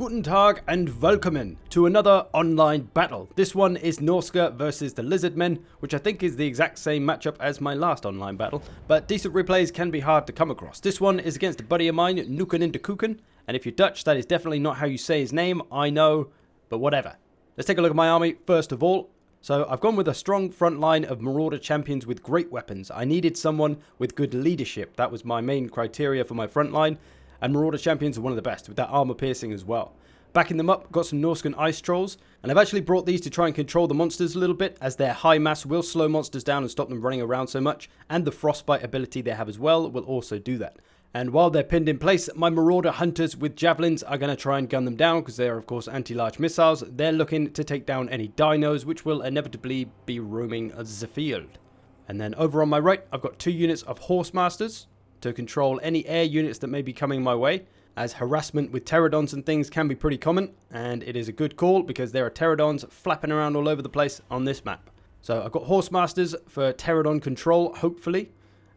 Guten Tag and willkommen to another online battle. This one is Norska versus the Lizardmen, which I think is the exact same matchup as my last online battle, but decent replays can be hard to come across. This one is against a buddy of mine, Nuken in de Kuken, and if you're Dutch, that is definitely not how you say his name, I know, but whatever. Let's take a look at my army first of all. So I've gone with a strong front line of Marauder champions with great weapons. I needed someone with good leadership. That was my main criteria for my front line. And Marauder champions are one of the best, with that armor piercing as well. Backing them up, got some Norscan ice trolls, and I've actually brought these to try and control the monsters a little bit, as their high mass will slow monsters down and stop them running around so much, and the frostbite ability they have as well will also do that. And while they're pinned in place, my Marauder hunters with javelins are going to try and gun them down, because they are of course anti-large missiles. They're looking to take down any dinos, which will inevitably be roaming the field. And then over on my right, I've got 2 units of Horsemasters to control any air units that may be coming my way, as harassment with pterodons and things can be pretty common, and it is a good call because there are pterodons flapping around all over the place on this map. So I've got Horsemasters for pterodon control, hopefully,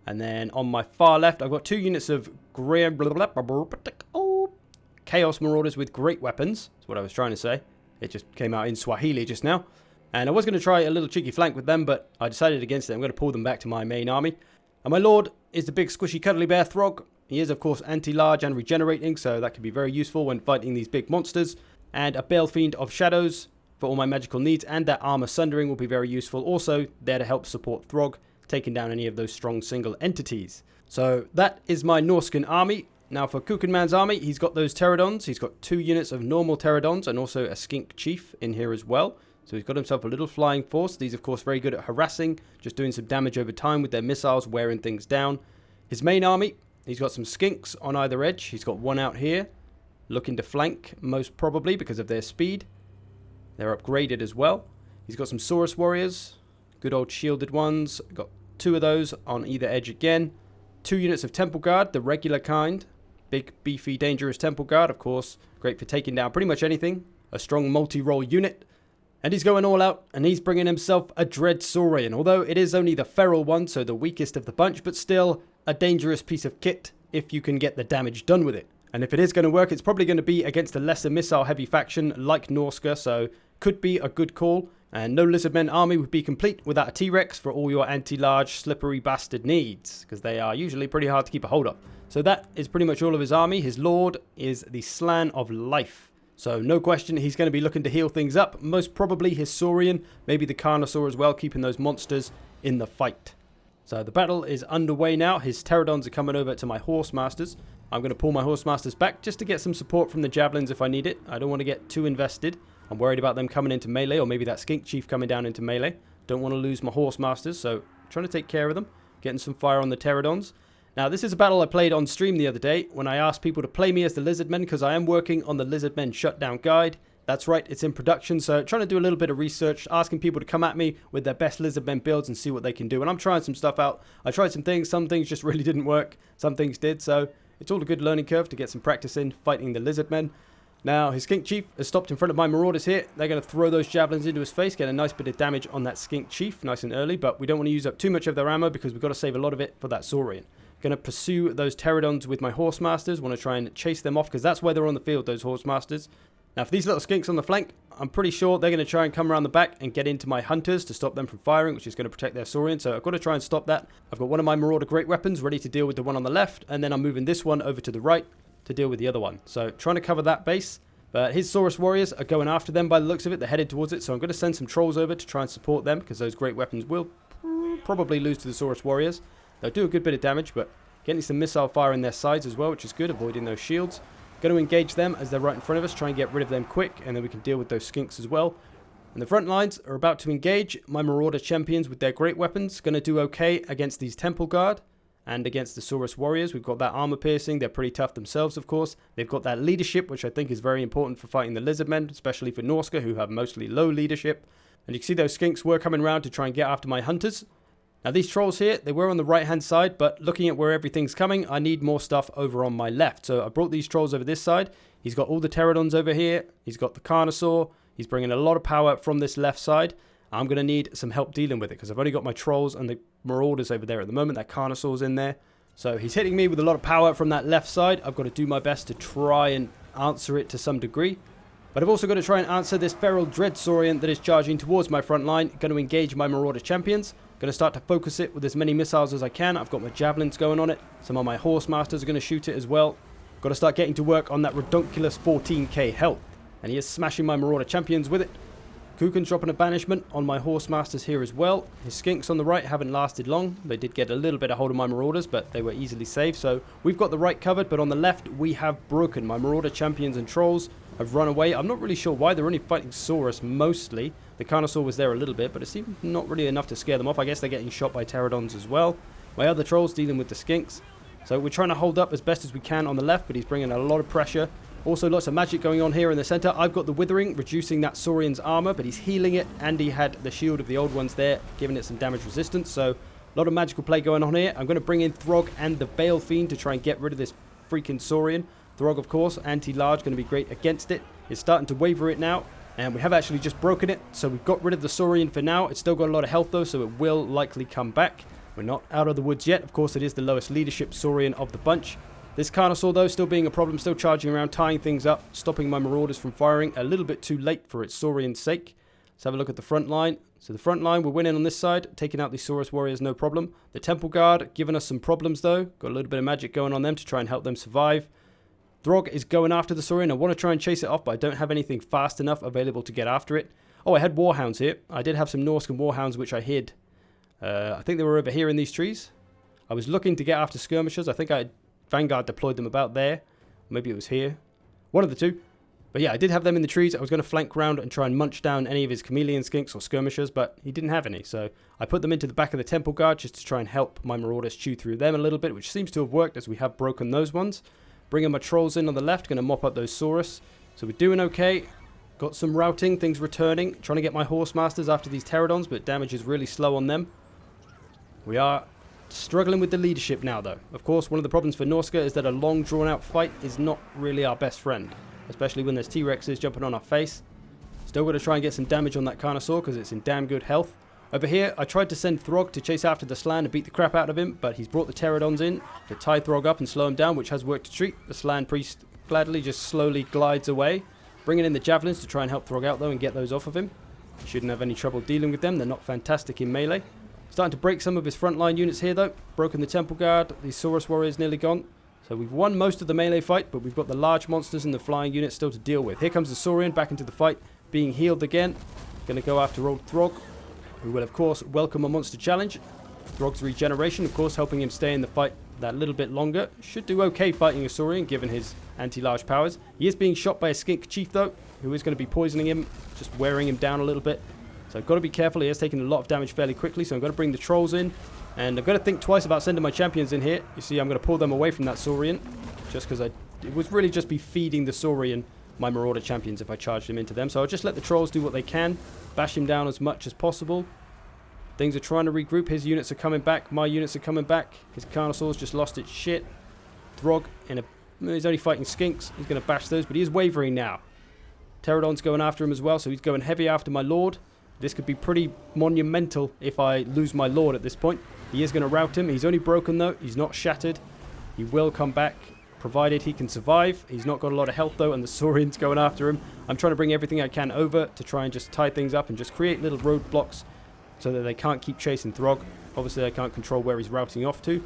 and then on my far left I've got 2 units of Chaos Marauders with great weapons. That's what I was trying to say. It just came out in Swahili just now. And I was going to try a little cheeky flank with them, but I decided against it. I'm going to pull them back to my main army. And my lord is the big squishy cuddly bear Throg. He is of course anti-large and regenerating, so that can be very useful when fighting these big monsters. And a Balefiend of Shadows for all my magical needs, and that armor sundering will be very useful. Also there to help support Throg, taking down any of those strong single entities. So that is my Norscan army. Now for Kukenman's army, he's got those pterodons. He's got 2 units of normal pterodons and also a skink chief in here as well. So he's got himself a little flying force. These, of course, very good at harassing, just doing some damage over time with their missiles, wearing things down. His main army, he's got some skinks on either edge. He's got one out here, looking to flank, most probably, because of their speed. They're upgraded as well. He's got some Saurus warriors, good old shielded ones. Got 2 of those on either edge again. 2 units of Temple Guard, the regular kind. Big, beefy, dangerous Temple Guard, of course. Great for taking down pretty much anything. A strong multi-role unit. And he's going all out, and he's bringing himself a Dread Saurian, although it is only the feral one, so the weakest of the bunch, but still a dangerous piece of kit if you can get the damage done with it. And if it is going to work, it's probably going to be against a lesser missile-heavy faction like Norska, so could be a good call. And no Lizardmen army would be complete without a T-Rex for all your anti-large, slippery bastard needs, because they are usually pretty hard to keep a hold of. So that is pretty much all of his army. His lord is the Slan of Life. So no question, he's going to be looking to heal things up. Most probably his Saurian, maybe the Carnosaur as well, keeping those monsters in the fight. So the battle is underway now. His pterodons are coming over to my Horsemasters. I'm going to pull my Horsemasters back just to get some support from the javelins if I need it. I don't want to get too invested. I'm worried about them coming into melee, or maybe that skink chief coming down into melee. Don't want to lose my Horsemasters, so trying to take care of them. Getting some fire on the pterodons. Now, this is a battle I played on stream the other day when I asked people to play me as the Lizardmen, because I am working on the Lizardmen Shutdown Guide. That's right, it's in production, so trying to do a little bit of research, asking people to come at me with their best Lizardmen builds and see what they can do. And I'm trying some stuff out. I tried some things just really didn't work. Some things did, so it's all a good learning curve to get some practice in fighting the Lizardmen. Now, his skink chief has stopped in front of my marauders here. They're going to throw those javelins into his face, get a nice bit of damage on that skink chief, nice and early, but we don't want to use up too much of their ammo because we've got to save a lot of it for that Saurian. Going to pursue those pterodons with my Horsemasters. Want to try and chase them off because that's why they're on the field, those Horsemasters. Now for these little skinks on the flank, I'm pretty sure they're going to try and come around the back and get into my hunters to stop them from firing, which is going to protect their Saurian. So I've got to try and stop that. I've got one of my Marauder great weapons ready to deal with the one on the left, and then I'm moving this one over to the right to deal with the other one. So trying to cover that base. But his Saurus warriors are going after them by the looks of it. They're headed towards it, so I'm going to send some trolls over to try and support them because those great weapons will probably lose to the Saurus warriors. They'll do a good bit of damage, but getting some missile fire in their sides as well, which is good, avoiding those shields. Going to engage them as they're right in front of us, try and get rid of them quick, and then we can deal with those skinks as well. And the front lines are about to engage. My Marauder champions with their great weapons going to do okay against these Temple Guard and against the Saurus warriors. We've got that armor piercing. They're pretty tough themselves, of course. They've got that leadership, which I think is very important for fighting the Lizardmen, especially for Norska, who have mostly low leadership. And you can see those skinks were coming around to try and get after my hunters. Now these trolls here, they were on the right hand side, but looking at where everything's coming, I need more stuff over on my left. So I brought these trolls over this side. He's got all the pterodons over here. He's got the Carnosaur. He's bringing a lot of power from this left side. I'm going to need some help dealing with it because I've only got my trolls and the Marauders over there at the moment. That Carnosaur's in there. So he's hitting me with a lot of power from that left side. I've got to do my best to try and answer it to some degree. But I've also got to try and answer this Feral Dread Saurian that is charging towards my front line. Going to engage my Marauder champions. Going to start to focus it with as many missiles as I can. I've got my javelins going on it. Some of my horse masters are going to shoot it as well. Got to start getting to work on that redonkulous 14k health. And he is smashing my Marauder champions with it. Kuken's dropping a banishment on my horse masters here as well. His skinks on the right haven't lasted long. They did get a little bit of hold of my marauders, but they were easily saved. So we've got the right covered, but on the left we have broken. My Marauder champions and trolls have run away. I'm not really sure why. They're only fighting Saurus mostly. The Carnosaur was there a little bit, but it seemed not really enough to scare them off. I guess they're getting shot by pterodons as well. My other trolls dealing with the skinks. So we're trying to hold up as best as we can on the left, but he's bringing a lot of pressure. Also lots of magic going on here in the center. I've got the Withering, reducing that Saurian's armor, but he's healing it, and he had the shield of the old ones there, giving it some damage resistance. So a lot of magical play going on here. I'm going to bring in Throg and the Bale Fiend to try and get rid of this freaking Saurian. Throg, of course, anti-large, going to be great against it. It's starting to waver it now, and we have actually just broken it. So we've got rid of the Saurian for now. It's still got a lot of health though, so it will likely come back. We're not out of the woods yet. Of course, it is the lowest leadership Saurian of the bunch. This Carnosaur, though, still being a problem, still charging around, tying things up, stopping my Marauders from firing a little bit too late for its Saurian's sake. Let's have a look at the front line. So the front line, we're winning on this side, taking out these Saurus warriors, no problem. The Temple Guard, giving us some problems, though. Got a little bit of magic going on them to try and help them survive. Throg is going after the Saurian. I want to try and chase it off, but I don't have anything fast enough available to get after it. Oh, I had Warhounds here. I did have some Norscan Warhounds, which I hid. I think they were over here in these trees. I was looking to get after skirmishers. I think I had Vanguard deployed them about there. Maybe it was here. One of the two. But yeah, I did have them in the trees. I was going to flank round and try and munch down any of his chameleon skinks or skirmishers, but he didn't have any. So I put them into the back of the Temple Guard just to try and help my Marauders chew through them a little bit, which seems to have worked as we have broken those ones. Bringing my trolls in on the left, going to mop up those Saurus. So we're doing okay. Got some routing, things returning. Trying to get my horse masters after these pterodons, but damage is really slow on them. We are struggling with the leadership now, though. Of course, one of the problems for Norsca is that a long, drawn-out fight is not really our best friend, especially when there's T-Rexes jumping on our face. Still got to try and get some damage on that Carnosaur because it's in damn good health. Over here, I tried to send Throg to chase after the Slan and beat the crap out of him, but he's brought the pterodons in to tie Throg up and slow him down, which has worked a treat. The Slan Priest gladly just slowly glides away, bringing in the Javelins to try and help Throg out, though, and get those off of him. He shouldn't have any trouble dealing with them. They're not fantastic in melee. Starting to break some of his frontline units here, though. Broken the Temple Guard. These Saurus warriors nearly gone. So we've won most of the melee fight, but we've got the large monsters and the flying units still to deal with. Here comes the Saurian back into the fight, being healed again. Going to go after old Throg, who will, of course, welcome a monster challenge. Throg's regeneration, of course, helping him stay in the fight that little bit longer. Should do okay fighting a Saurian, given his anti-large powers. He is being shot by a skink chief, though, who is going to be poisoning him, just wearing him down a little bit. So I've got to be careful. He has taken a lot of damage fairly quickly, so I'm going to bring the trolls in. And I've got to think twice about sending my champions in here. You see, I'm going to pull them away from that Saurian, just because it would really just be feeding the Saurian my Marauder champions if I charged him into them. So I'll just let the trolls do what they can, bash him down as much as possible. Things are trying to regroup. His units are coming back. My units are coming back. His Carnosaur's just lost its shit. Throg, he's only fighting skinks. He's going to bash those, but he is wavering now. Pterodon's going after him as well, so he's going heavy after my Lord. This could be pretty monumental if I lose my Lord at this point. He is going to rout him. He's only broken, though. He's not shattered. He will come back, provided he can survive. He's not got a lot of health, though, and the Saurian's going after him. I'm trying to bring everything I can over to try and just tie things up and just create little roadblocks so that they can't keep chasing Throg. Obviously, I can't control where he's routing off to.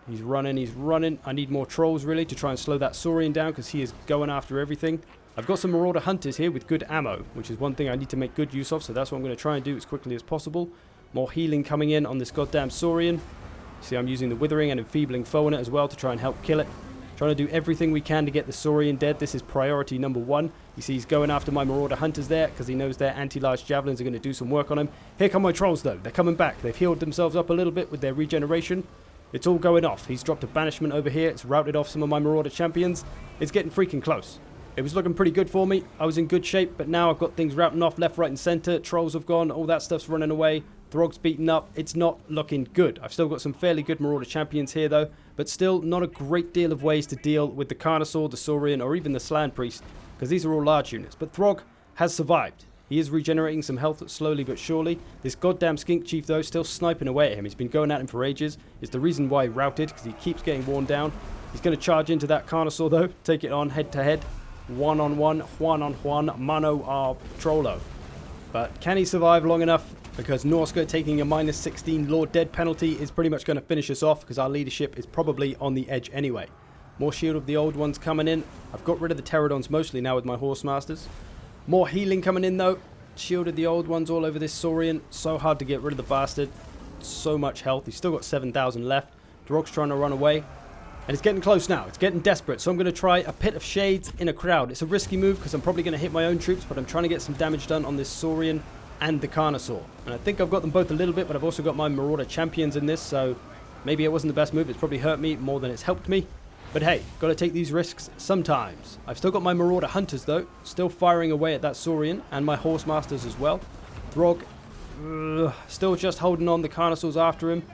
He's running, he's running. I need more trolls, really, to try and slow that Saurian down because he is going after everything. I've got some Marauder Hunters here with good ammo, which is one thing I need to make good use of, so that's what I'm going to try and do as quickly as possible. More healing coming in on this goddamn Saurian. See, I'm using the Withering and Enfeebling Foe on it as well to try and help kill it. Trying to do everything we can to get the Saurian dead. This is priority number one. You see, he's going after my Marauder Hunters there because he knows their anti-large javelins are going to do some work on him. Here come my trolls, though. They're coming back. They've healed themselves up a little bit with their regeneration. It's all going off. He's dropped a banishment over here. It's routed off some of my Marauder champions. It's getting freaking close. It was looking pretty good for me. I was in good shape, but now I've got things routing off left, right, and center. Trolls have gone. All that stuff's running away. Throg's beaten up. It's not looking good. I've still got some fairly good Marauder champions here, though, but still not a great deal of ways to deal with the Carnosaur, the Saurian, or even the Slan Priest, because these are all large units. But Throg has survived. He is regenerating some health slowly but surely. This goddamn skink chief, though, still sniping away at him. He's been going at him for ages. It's the reason why he routed, because he keeps getting worn down. He's going to charge into that Carnosaur though. Take it on head to head. One-on-one, Juan-on-Juan, mano a trollo. But can he survive long enough? Because Norska taking a -16 Lord Dead penalty is pretty much going to finish us off, because our leadership is probably on the edge anyway. More shield of the old ones coming in. I've got rid of the Pterodons mostly now with my Horse Masters. More healing coming in though. Shield of the old ones all over this Saurian. So hard to get rid of the bastard. So much health. He's still got 7,000 left. Drog's trying to run away. And it's getting close now. It's getting desperate. So I'm going to try a Pit of Shades in a crowd. It's a risky move because I'm probably going to hit my own troops, but I'm trying to get some damage done on this Saurian and the Carnosaur. And I think I've got them both a little bit, but I've also got my Marauder champions in this, so maybe it wasn't the best move. It's probably hurt me more than it's helped me. But hey, got to take these risks sometimes. I've still got my Marauder Hunters though, still firing away at that Saurian, and my Horse Masters as well. Throg, still just holding on. The Carnosaur's after him.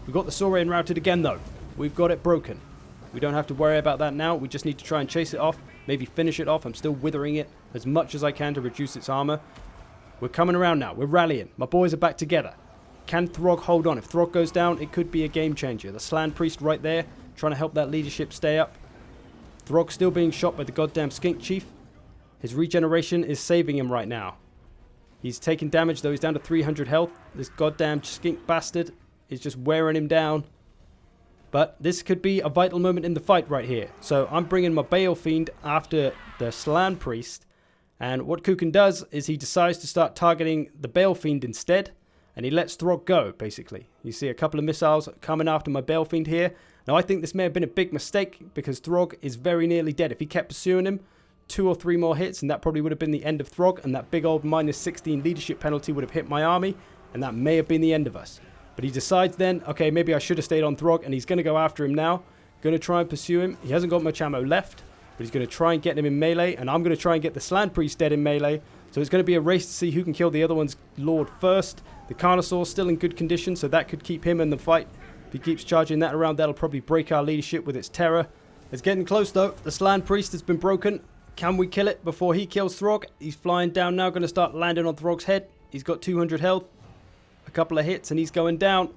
We've got the Saurian routed again though. We've got it broken. We don't have to worry about that now. We just need to try and chase it off. Maybe finish it off. I'm still withering it as much as I can to reduce its armor. We're coming around now. We're rallying. My boys are back together. Can Throg hold on? If Throg goes down, it could be a game changer. The Slan Priest right there, trying to help that leadership stay up. Throg still being shot by the goddamn Skink Chief. His regeneration is saving him right now. He's taking damage though. He's down to 300 health. This goddamn Skink bastard is just wearing him down. But this could be a vital moment in the fight right here. So I'm bringing my Bale Fiend after the Slan Priest. And what Kukan does is he decides to start targeting the Bale Fiend instead. And he lets Throg go, basically. You see a couple of missiles coming after my Bale Fiend here. Now I think this may have been a big mistake, because Throg is very nearly dead. If he kept pursuing him, 2 or 3 more hits and that probably would have been the end of Throg. And that big old -16 leadership penalty would have hit my army. And that may have been the end of us. But he decides then, okay, maybe I should have stayed on Throg, and he's going to go after him now. Going to try and pursue him. He hasn't got much ammo left, but he's going to try and get him in melee, and I'm going to try and get the Slan Priest dead in melee. So it's going to be a race to see who can kill the other one's Lord first. The Carnosaur's still in good condition, so that could keep him in the fight. If he keeps charging that around, that'll probably break our leadership with its terror. It's getting close though. The Slan Priest has been broken. Can we kill it before he kills Throg? He's flying down now, going to start landing on Throg's head. He's got 200 health. A couple of hits and he's going down.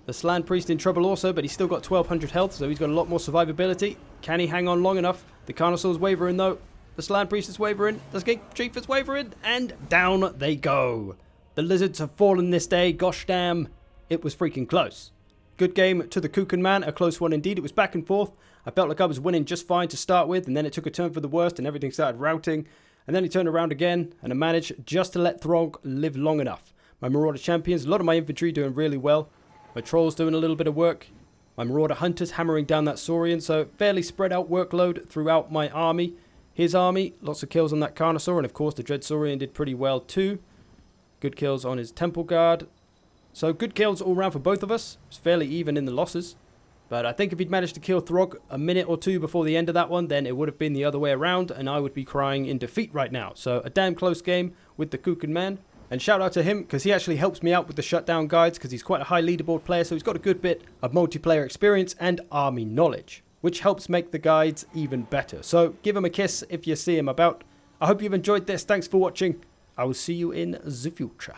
The Slan Priest in trouble also, but he's still got 1200 health, so he's got a lot more survivability. Can he hang on long enough? The Carnosaur's wavering though. The Slan Priest is wavering. The Skink Chief is wavering. And down they go. The lizards have fallen this day. Gosh damn. It was freaking close. Good game to the Kukan man. A close one indeed. It was back and forth. I felt like I was winning just fine to start with, and then it took a turn for the worst and everything started routing. And then he turned around again, and I managed just to let Throg live long enough. My Marauder champions, a lot of my infantry doing really well. My Trolls doing a little bit of work. My Marauder Hunters hammering down that Saurian. So fairly spread out workload throughout my army. His army, lots of kills on that Carnosaur. And of course the Dread Saurian did pretty well too. Good kills on his Temple Guard. So good kills all round for both of us. It's fairly even in the losses. But I think if he'd managed to kill Throg a minute or two before the end of that one, then it would have been the other way around. And I would be crying in defeat right now. So a damn close game with the Kukan man. And shout out to him, because he actually helps me out with the shutdown guides, because he's quite a high leaderboard player, so he's got a good bit of multiplayer experience and army knowledge, which helps make the guides even better. So give him a kiss if you see him about. I hope you've enjoyed this. Thanks for watching. I will see you in the future.